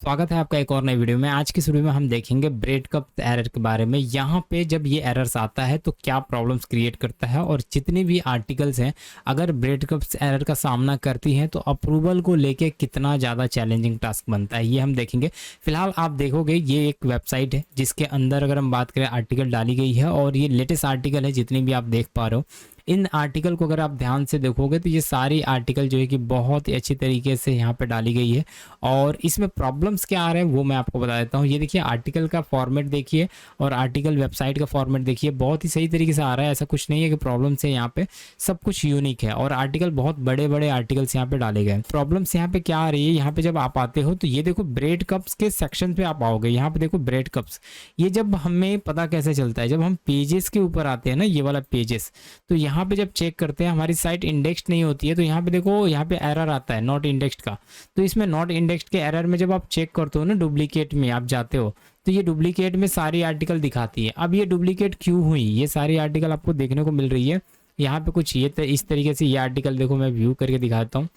स्वागत है आपका एक और नई वीडियो में। आज की इस वीडियो में हम देखेंगे ब्रेड कप एरर के बारे में। यहाँ पे जब ये एरर्स आता है तो क्या प्रॉब्लम्स क्रिएट करता है और जितनी भी आर्टिकल्स हैं अगर ब्रेड कप्स एरर का सामना करती हैं तो अप्रूवल को लेके कितना ज़्यादा चैलेंजिंग टास्क बनता है ये हम देखेंगे। फिलहाल आप देखोगे ये एक वेबसाइट है जिसके अंदर अगर हम बात करें आर्टिकल डाली गई है और ये लेटेस्ट आर्टिकल है जितनी भी आप देख पा रहे हो। इन आर्टिकल को अगर आप ध्यान से देखोगे तो ये सारी आर्टिकल जो है कि बहुत ही अच्छी तरीके से यहाँ पे डाली गई है और इसमें प्रॉब्लम्स क्या आ रहे हैं वो मैं आपको बता देता हूँ। ये देखिए आर्टिकल का फॉर्मेट देखिए और आर्टिकल वेबसाइट का फॉर्मेट देखिए, बहुत ही सही तरीके से आ रहा है। ऐसा कुछ नहीं है कि प्रॉब्लम्स है, यहाँ पे सब कुछ यूनिक है और आर्टिकल बहुत बड़े बड़े आर्टिकल्स यहाँ पे डाले गए। प्रॉब्लम्स यहाँ पे क्या आ रही है, यहाँ पे जब आप आते हो तो ये देखो ब्रेड कप्स के सेक्शन पे आप आओगे। यहाँ पे देखो ब्रेड कप्स, ये जब हमें पता कैसे चलता है जब हम पेजेस के ऊपर आते हैं ना, ये वाला पेजेस, तो यहाँ पे जब चेक करते हैं हमारी साइट इंडेक्स्ड नहीं होती है तो यहाँ पे देखो यहाँ पे एरर आता है नॉट इंडेक्स्ड का। तो इसमें नॉट इंडेक्स्ड के एरर में जब आप चेक करते हो ना, डुप्लीकेट में आप जाते हो तो ये डुप्लीकेट में सारी आर्टिकल दिखाती है। अब ये डुप्लीकेट क्यों हुई, ये सारी आर्टिकल आपको देखने को मिल रही है। यहाँ पे कुछ ये इस तरीके से ये आर्टिकल देखो, मैं व्यू करके दिखाता हूँ।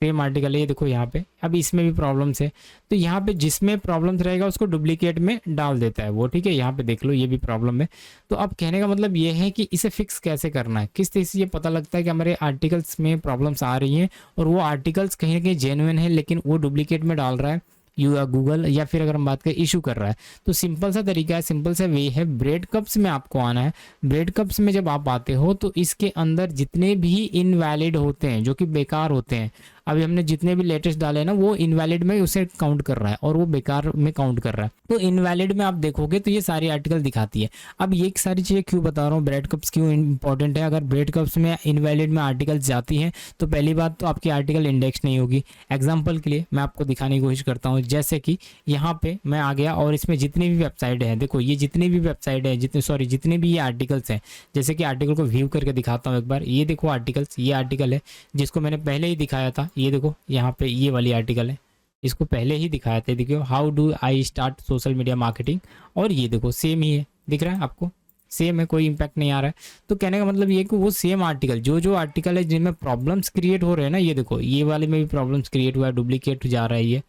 सेम आर्टिकल है ये देखो यहाँ पे। अब इसमें भी प्रॉब्लम्स है तो यहाँ पे जिसमें प्रॉब्लम्स रहेगा उसको डुप्लीकेट में डाल देता है वो, ठीक है। यहाँ पे देख लो ये भी प्रॉब्लम है। तो अब कहने का मतलब ये है कि इसे फिक्स कैसे करना है, किस तरह से ये पता लगता है कि हमारे आर्टिकल्स में प्रॉब्लम्स आ रही हैं और वो आर्टिकल्स कहीं ना कहीं जेन्युइन है लेकिन वो डुप्लीकेट में डाल रहा है गूगल, या फिर अगर हम बात करें इशू कर रहा है। तो सिंपल सा तरीका है, सिंपल सा वे है, ब्रेड कप्स में आपको आना है। ब्रेड कप्स में जब आप आते हो तो इसके अंदर जितने भी इनवैलिड होते हैं जो कि बेकार होते हैं, अभी हमने जितने भी लेटेस्ट डाले ना वो इनवैलिड में उसे काउंट कर रहा है और वो बेकार में काउंट कर रहा है। तो इनवैलिड में आप देखोगे तो ये सारी आर्टिकल दिखाती है। अब ये सारी चीज़ें क्यों बता रहा हूँ, ब्रेड कप्स क्यों इंपॉर्टेंट है। अगर ब्रेड कप्स में इनवैलिड में आर्टिकल्स जाती हैं तो पहली बात तो आपकी आर्टिकल इंडेक्स नहीं होगी। एग्जाम्पल के लिए मैं आपको दिखाने की कोशिश करता हूँ, जैसे कि यहाँ पे मैं आ गया और इसमें जितनी भी वेबसाइट है, देखो ये जितनी भी वेबसाइट है, जितने भी ये आर्टिकल्स हैं, जैसे कि आर्टिकल को व्यू करके दिखाता हूँ एक बार। ये देखो आर्टिकल्स, ये आर्टिकल है जिसको मैंने पहले ही दिखाया था। ये देखो यहाँ पे ये वाली आर्टिकल है, इसको पहले ही दिखाया था। देखियो how do I start social media marketing, और ये देखो सेम ही है, दिख रहा है आपको, सेम है, कोई इंपैक्ट नहीं आ रहा है। तो कहने का मतलब ये कि वो सेम आर्टिकल, जो आर्टिकल है जिनमें प्रॉब्लम्स क्रिएट हो रहे हैं ना, ये देखो ये वाले में भी प्रॉब्लम्स क्रिएट हुआ है, डुप्लीकेट जा रहा है,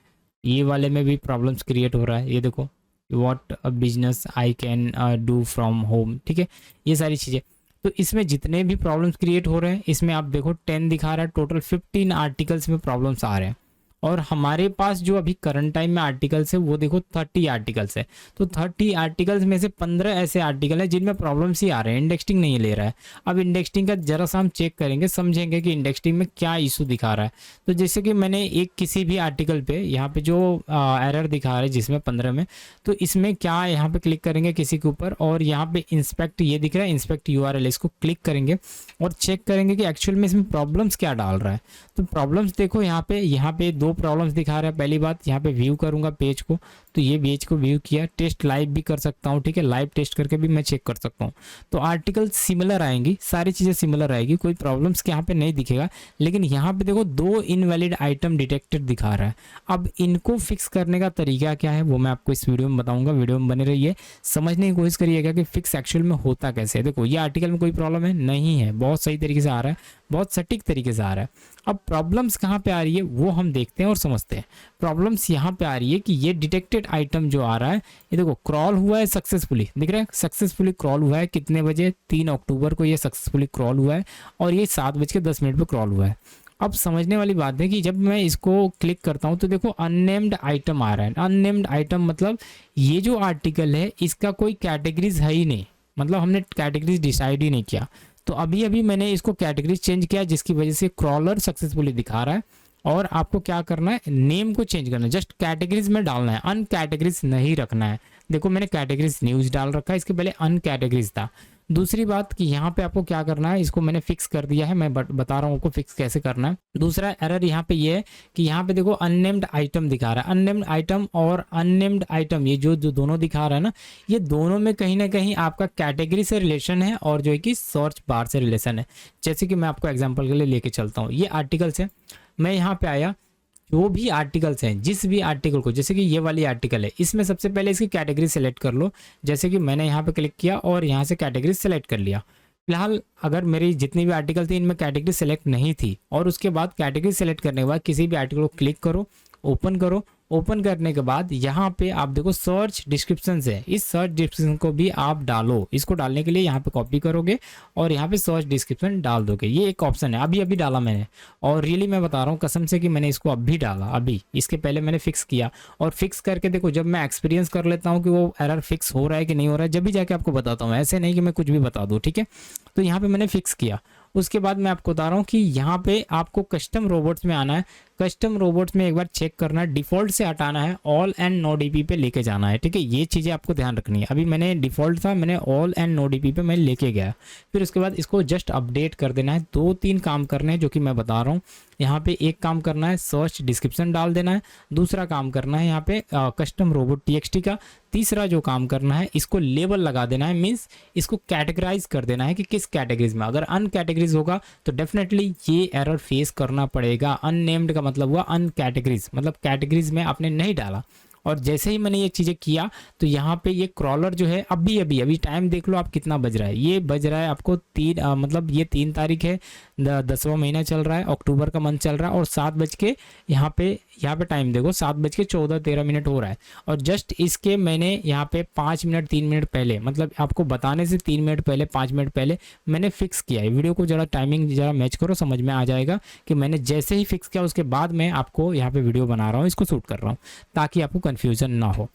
ये वाले में भी प्रॉब्लम्स क्रिएट हो रहा है। ये देखो what a business I can do from home, ठीक है, ये सारी चीज़ें। तो इसमें जितने भी प्रॉब्लम्स क्रिएट हो रहे हैं इसमें आप देखो 10 दिखा रहा है, टोटल 15 आर्टिकल्स में प्रॉब्लम्स आ रहे हैं। और हमारे पास जो अभी करंट टाइम में आर्टिकल्स है वो देखो 30 आर्टिकल्स है। तो 30 आर्टिकल्स में से 15 ऐसे आर्टिकल है जिनमें प्रॉब्लम्स ही आ रहे हैं, इंडेक्सिंग नहीं ले रहा है। अब इंडेक्सिंग का जरा सा हम चेक करेंगे, समझेंगे कि इंडेक्सिंग में क्या इशू दिखा रहा है। तो जैसे कि मैंने एक किसी भी आर्टिकल पे यहाँ पे जो एरर दिखा रहा है जिसमें 15 में, तो इसमें क्या यहाँ पे क्लिक करेंगे किसी के ऊपर और यहाँ पे इंस्पेक्ट, ये दिख रहा है इंस्पेक्ट यूआरएल, इसको क्लिक करेंगे और चेक करेंगे कि एक्चुअल में इसमें प्रॉब्लम्स क्या डाल रहा है। तो प्रॉब्लम्स देखो यहाँ पे दो प्रॉब्लम्स दिखा रहा है। पहली बात, यहाँ पे व्यू करूंगा पेज को तो ये पेज को व्यू किया, टेस्ट लाइव भी कर सकता हूँ, ठीक है, लाइव टेस्ट करके भी मैं चेक कर सकता हूँ। तो आर्टिकल सिमिलर आएंगी, सारी चीज़ें सिमिलर आएगी, कोई प्रॉब्लम्स यहाँ पे नहीं दिखेगा। लेकिन यहाँ पे देखो 2 इनवैलिड आइटम डिटेक्टेड दिखा रहा है। अब इनको फिक्स करने का तरीका क्या है वो मैं आपको इस वीडियो में बताऊंगा, वीडियो में बने रहिए, समझने की कोशिश करिएगा कि फिक्स एक्चुअल में होता कैसे है। देखो ये आर्टिकल में कोई प्रॉब्लम है नहीं है, बहुत सही तरीके से आ रहा है, बहुत सटीक तरीके से आ रहा है। अब प्रॉब्लम्स कहाँ पे आ रही है वो हम देखते हैं और समझते हैं। प्रॉब्लम्स यहाँ पे आ रही है कि ये डिटेक्टेड आइटम जो आ रहा है, ये देखो क्रॉल हुआ है सक्सेसफुली, दिख रहा है सक्सेसफुली क्रॉल हुआ है, कितने बजे, 3 अक्टूबर को ये सक्सेसफुली क्रॉल हुआ है और ये 7:10 पे क्रॉल हुआ है। अब समझने वाली बात है कि जब मैं इसको क्लिक करता हूँ तो देखो अननेम्ड आइटम आ रहा है। अननेम्ड आइटम मतलब ये जो आर्टिकल है इसका कोई कैटेगरीज है ही नहीं, मतलब हमने कैटेगरीज डिसाइड ही नहीं किया। तो अभी अभी मैंने इसको कैटेगरीज चेंज किया जिसकी वजह से क्रॉलर सक्सेसफुली दिखा रहा है। और आपको क्या करना है, नेम को चेंज करना है, जस्ट कैटेगरीज में डालना है, अन कैटेगरीज नहीं रखना है। देखो मैंने कैटेगरीज न्यूज डाल रखा है, इसके पहले अन कैटेगरीज था। दूसरी बात कि यहाँ पे आपको क्या करना है, इसको मैंने फिक्स कर दिया है, मैं बता रहा हूँ आपको फिक्स कैसे करना है। दूसरा एरर यहाँ पे ये है कि यहाँ पे देखो अननेम्ड आइटम दिखा रहा है। अननेम्ड आइटम और अननेम्ड आइटम ये जो दोनों दिखा रहा है ना, ये दोनों में कहीं ना कहीं आपका कैटेगरी से रिलेशन है और जो है कि सर्च बार से रिलेशन है। जैसे कि मैं आपको एग्जाम्पल के लिए लेके चलता हूँ, ये आर्टिकल्स है, मैं यहाँ पे आया, जो भी आर्टिकल्स हैं, जिस भी आर्टिकल को, जैसे कि ये वाली आर्टिकल है, इसमें सबसे पहले इसकी कैटेगरी सेलेक्ट कर लो। जैसे कि मैंने यहाँ पे क्लिक किया और यहाँ से कैटेगरी सेलेक्ट कर लिया। फिलहाल अगर मेरी जितनी भी आर्टिकल थी इनमें कैटेगरी सेलेक्ट नहीं थी, और उसके बाद कैटेगरी सेलेक्ट करने के बाद किसी भी आर्टिकल को क्लिक करो, ओपन करो ओपन करने के बाद यहाँ पे आप देखो सर्च डिस्क्रिप्शन है, इस सर्च डिस्क्रिप्शन को भी आप डालो। इसको डालने के लिए यहाँ पे कॉपी करोगे और यहाँ पे सर्च डिस्क्रिप्शन डाल दोगे। ये एक ऑप्शन है, अभी अभी डाला मैंने, और रियली मैं बता रहा हूँ कसम से कि मैंने इसको अभी डाला, अभी इसके पहले मैंने फिक्स किया। और फिक्स करके देखो, जब मैं एक्सपीरियंस कर लेता हूँ कि वो एरर फिक्स हो रहा है कि नहीं हो रहा है, जब भी जाके आपको बताता हूँ, ऐसे नहीं कि मैं कुछ भी बता दूँ, ठीक है। तो यहाँ पे मैंने फिक्स किया। उसके बाद मैं आपको बता रहा हूँ कि यहाँ पे आपको कस्टम रोबोट्स में आना है। कस्टम रोबोट्स में एक बार चेक करना है, डिफ़ॉल्ट से हटाना है, ऑल एंड नो डीपी पे लेके जाना है, ठीक है। ये चीज़ें आपको ध्यान रखनी है। अभी मैंने डिफ़ॉल्ट था, मैंने ऑल एंड नो डीपी पे मैं लेके गया। फिर उसके बाद इसको जस्ट अपडेट कर देना है। 2-3 काम करने हैं जो कि मैं बता रहा हूँ। यहाँ पे एक काम करना है, सर्च डिस्क्रिप्शन डाल देना है। दूसरा काम करना है यहाँ पे कस्टम रोबोट टीएक्सटी का। तीसरा जो काम करना है, इसको लेबल लगा देना है, मीन्स इसको कैटेगराइज कर देना है कि किस कैटेगरीज में। अगर अनकैटेगरीज होगा तो डेफिनेटली ये एरर फेस करना पड़ेगा। अननेम्ड का मतलब हुआ अनकैटेगरीज, मतलब कैटेगरीज में आपने नहीं डाला। और जैसे ही मैंने ये चीज़ें किया तो यहाँ पे ये क्रॉलर जो है, अभी टाइम देख लो आप कितना बज रहा है। ये बज रहा है आपको मतलब ये 3 तारीख है, 10वां महीना चल रहा है, अक्टूबर का मंथ चल रहा है, और 7 बज के यहाँ पे टाइम देखो, 7 बज के 14-13 मिनट हो रहा है। और जस्ट इसके मैंने यहाँ पे 5 मिनट 3 मिनट पहले, मतलब आपको बताने से 3 मिनट पहले 5 मिनट पहले मैंने फिक्स किया है। वीडियो को ज़रा टाइमिंग ज़रा मैच करो, समझ में आ जाएगा कि मैंने जैसे ही फिक्स किया उसके बाद मैं आपको यहाँ पे वीडियो बना रहा हूँ, इसको शूट कर रहा हूँ ताकि आपको कन्फ्यूज़न ना हो।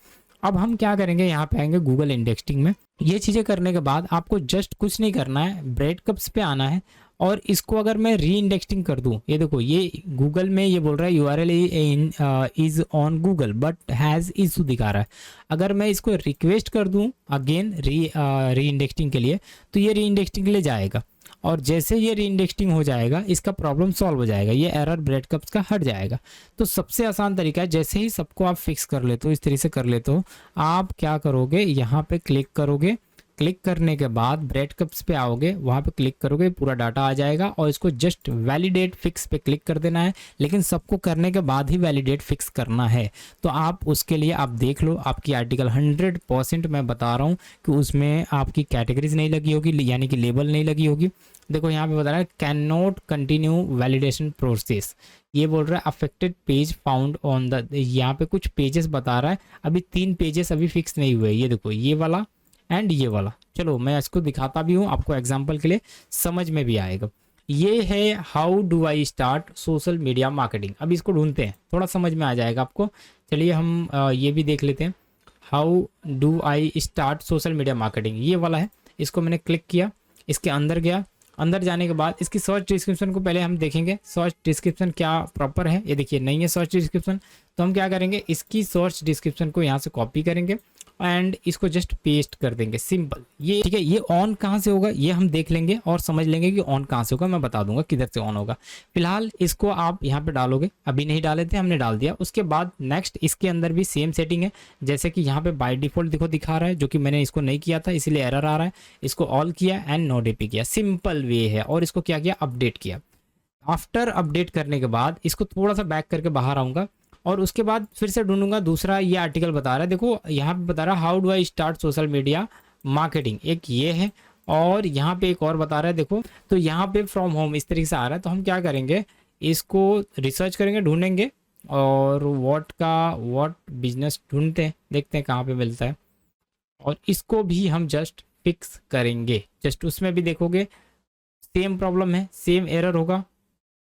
अब हम क्या करेंगे, यहाँ पे आएंगे गूगल इंडेक्सिंग में। ये चीज़ें करने के बाद आपको जस्ट कुछ नहीं करना है, ब्रेड कप्स पे आना है। और इसको अगर मैं री इंडेक्सिंग कर दूं, ये देखो ये गूगल में ये बोल रहा है URL is on Google but has issue दिखा रहा है। अगर मैं इसको रिक्वेस्ट कर दूं अगेन री इंडेक्सिंग के लिए, तो ये री इंडेक्सिंग के लिए जाएगा। और जैसे ये री इंडेक्सिंग हो जाएगा, इसका प्रॉब्लम सॉल्व हो जाएगा, ये एरर ब्रेड कप्स का हट जाएगा। तो सबसे आसान तरीका है, जैसे ही सबको आप फिक्स कर लेते हो, इस तरीके से कर लेते हो, आप क्या करोगे, यहाँ पे क्लिक करोगे। क्लिक करने के बाद ब्रेड कप्स पे आओगे, वहाँ पे क्लिक करोगे, पूरा डाटा आ जाएगा और इसको जस्ट वैलिडेट फिक्स पे क्लिक कर देना है। लेकिन सबको करने के बाद ही वैलिडेट फिक्स करना है। तो आप उसके लिए आप देख लो, आपकी आर्टिकल 100% मैं बता रहा हूँ कि उसमें आपकी कैटेगरीज नहीं लगी होगी, यानी कि लेबल नहीं लगी होगी। देखो यहाँ पे बता रहा है can not continue validation process, ये बोल रहा है affected page found on the, यहाँ पे कुछ पेजेस बता रहा है, अभी 3 पेजेस अभी फिक्स नहीं हुए। ये देखो ये वाला एंड ये वाला। चलो मैं इसको दिखाता भी हूँ आपको एग्जाम्पल के लिए, समझ में भी आएगा। ये है how do I start social media marketing. अब इसको ढूंढते हैं, थोड़ा समझ में आ जाएगा आपको। चलिए हम ये भी देख लेते हैं, how do I start social media marketing, ये वाला है। इसको मैंने क्लिक किया, इसके अंदर गया। अंदर जाने के बाद इसकी सर्च डिस्क्रिप्शन को पहले हम देखेंगे, सर्च डिस्क्रिप्शन क्या प्रॉपर है। ये देखिए नहीं है सर्च डिस्क्रिप्शन, तो हम क्या करेंगे, इसकी सर्च डिस्क्रिप्शन को यहाँ से कॉपी करेंगे एंड इसको जस्ट पेस्ट कर देंगे, सिंपल। ये ठीक है। ये ऑन कहाँ से होगा ये हम देख लेंगे और समझ लेंगे कि ऑन कहाँ से होगा, मैं बता दूंगा किधर से ऑन होगा। फिलहाल इसको आप यहाँ पे डालोगे, अभी नहीं डाले थे, हमने डाल दिया। उसके बाद नेक्स्ट इसके अंदर भी सेम सेटिंग है, जैसे कि यहाँ पे बाय डिफॉल्ट देखो दिखा रहा है, जो कि मैंने इसको नहीं किया था इसलिए एरर आ रहा है। इसको ऑल किया एंड नो डीपी किया, सिंपल वे है। और इसको क्या किया, अपडेट किया। आफ्टर अपडेट करने के बाद इसको थोड़ा सा बैक करके बाहर आऊँगा और उसके बाद फिर से ढूंढूंगा दूसरा। ये आर्टिकल बता रहा है, देखो यहाँ पे बता रहा है how do I start social media marketing, एक ये है। और यहाँ पे एक और बता रहा है, देखो तो यहाँ पे फ्रॉम होम इस तरीके से आ रहा है। तो हम क्या करेंगे, इसको रिसर्च करेंगे, ढूंढेंगे और व्हाट बिजनेस ढूंढते हैं, देखते हैं कहाँ पे मिलता है। और इसको भी हम जस्ट फिक्स करेंगे। जस्ट उसमें भी देखोगे सेम प्रॉब्लम है, सेम एरर होगा।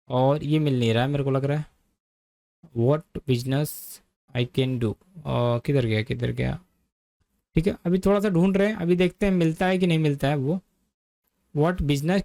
और ये मिल नहीं रहा है मेरे को लग रहा है, what business I can do, किधर गया। ठीक है, अभी थोड़ा सा ढूंढ रहे हैं, अभी देखते हैं मिलता है कि नहीं मिलता है। वो what business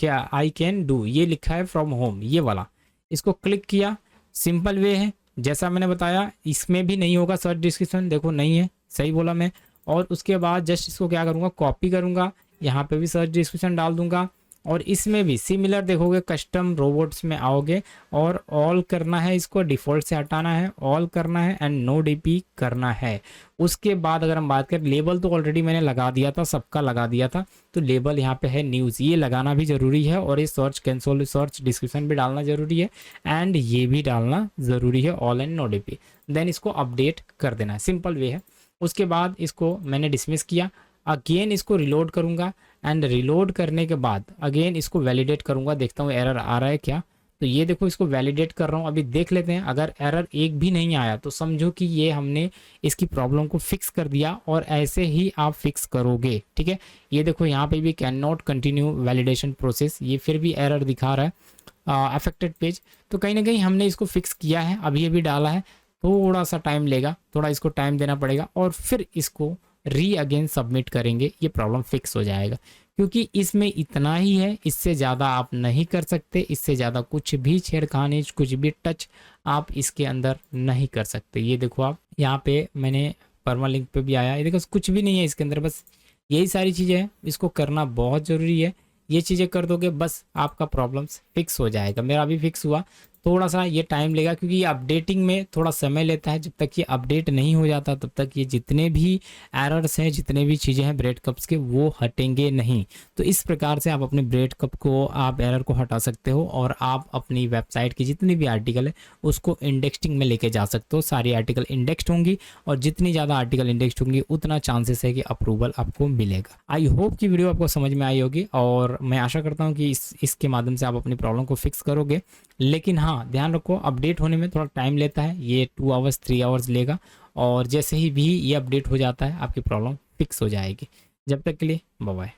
I can do, ये लिखा है फ्रॉम होम, ये वाला। इसको क्लिक किया, सिंपल वे है जैसा मैंने बताया। इसमें भी नहीं होगा सर्च डिस्क्रिप्शन, देखो नहीं है, सही बोला मैं। और उसके बाद जस्ट इसको क्या करूँगा, कॉपी करूँगा, यहाँ पे भी सर्च डिस्क्रिप्शन डाल दूंगा। और इसमें भी सिमिलर देखोगे, कस्टम रोबोट्स में आओगे और ऑल करना है, इसको डिफ़ॉल्ट से हटाना है, ऑल करना है एंड नो डीपी करना है। उसके बाद अगर हम बात करें, लेबल तो ऑलरेडी मैंने लगा दिया था, सबका लगा दिया था। तो लेबल यहाँ पे है न्यूज़, ये लगाना भी ज़रूरी है। और ये सर्च कैंसल सर्च डिस्क्रिप्शन भी डालना ज़रूरी है एंड ये भी डालना ज़रूरी है, ऑल एंड नो डीपी। देन इसको अपडेट कर देना है, सिंपल वे है। उसके बाद इसको मैंने डिसमिस किया, अगेन इसको रिलोड करूँगा एंड रिलोड करने के बाद अगेन इसको वैलिडेट करूँगा, देखता हूँ एरर आ रहा है क्या। तो ये देखो इसको वैलिडेट कर रहा हूँ, अभी देख लेते हैं। अगर एरर एक भी नहीं आया तो समझो कि ये हमने इसकी प्रॉब्लम को फिक्स कर दिया, और ऐसे ही आप फिक्स करोगे, ठीक है। ये देखो यहाँ पे भी can not continue validation process, ये फिर भी एरर दिखा रहा है अफेक्टेड पेज। तो कहीं ना कहीं हमने इसको फिक्स किया है, अभी अभी डाला है, थोड़ा सा टाइम लेगा, थोड़ा इसको टाइम देना पड़ेगा, और फिर इसको री अगेन सबमिट करेंगे, ये प्रॉब्लम फिक्स हो जाएगा। क्योंकि इसमें इतना ही है, इससे ज़्यादा आप नहीं कर सकते, इससे ज़्यादा कुछ भी छेड़खानी, कुछ भी टच आप इसके अंदर नहीं कर सकते। ये देखो आप यहाँ पे मैंने परमालिंक पे भी आया, ये देखो कुछ भी नहीं है इसके अंदर, बस यही सारी चीज़ें हैं। इसको करना बहुत ज़रूरी है, ये चीज़ें कर दोगे बस आपका प्रॉब्लम्स फिक्स हो जाएगा। मेरा अभी फिक्स हुआ, थोड़ा सा ये टाइम लेगा क्योंकि ये अपडेटिंग में थोड़ा समय लेता है। जब तक ये अपडेट नहीं हो जाता तब तक ये जितने भी एरर्स हैं, जितने भी चीज़ें हैं ब्रेड कप्स के, वो हटेंगे नहीं। तो इस प्रकार से आप अपने ब्रेड कप को, आप एरर को हटा सकते हो, और आप अपनी वेबसाइट की जितनी भी आर्टिकल है उसको इंडेक्सिंग में लेके जा सकते हो। सारी आर्टिकल इंडेक्स्ड होंगी, और जितनी ज़्यादा आर्टिकल इंडेक्स्ड होंगी उतना चांसेस है कि अप्रूवल आपको मिलेगा। आई होप कि वीडियो आपको समझ में आई होगी, और मैं आशा करता हूँ कि इसके माध्यम से आप अपनी प्रॉब्लम को फिक्स करोगे। लेकिन हाँ, ध्यान रखो अपडेट होने में थोड़ा टाइम लेता है, ये 2 आवर्स 3 आवर्स लेगा, और जैसे ही भी ये अपडेट हो जाता है आपकी प्रॉब्लम फिक्स हो जाएगी। जब तक के लिए बाय बाय।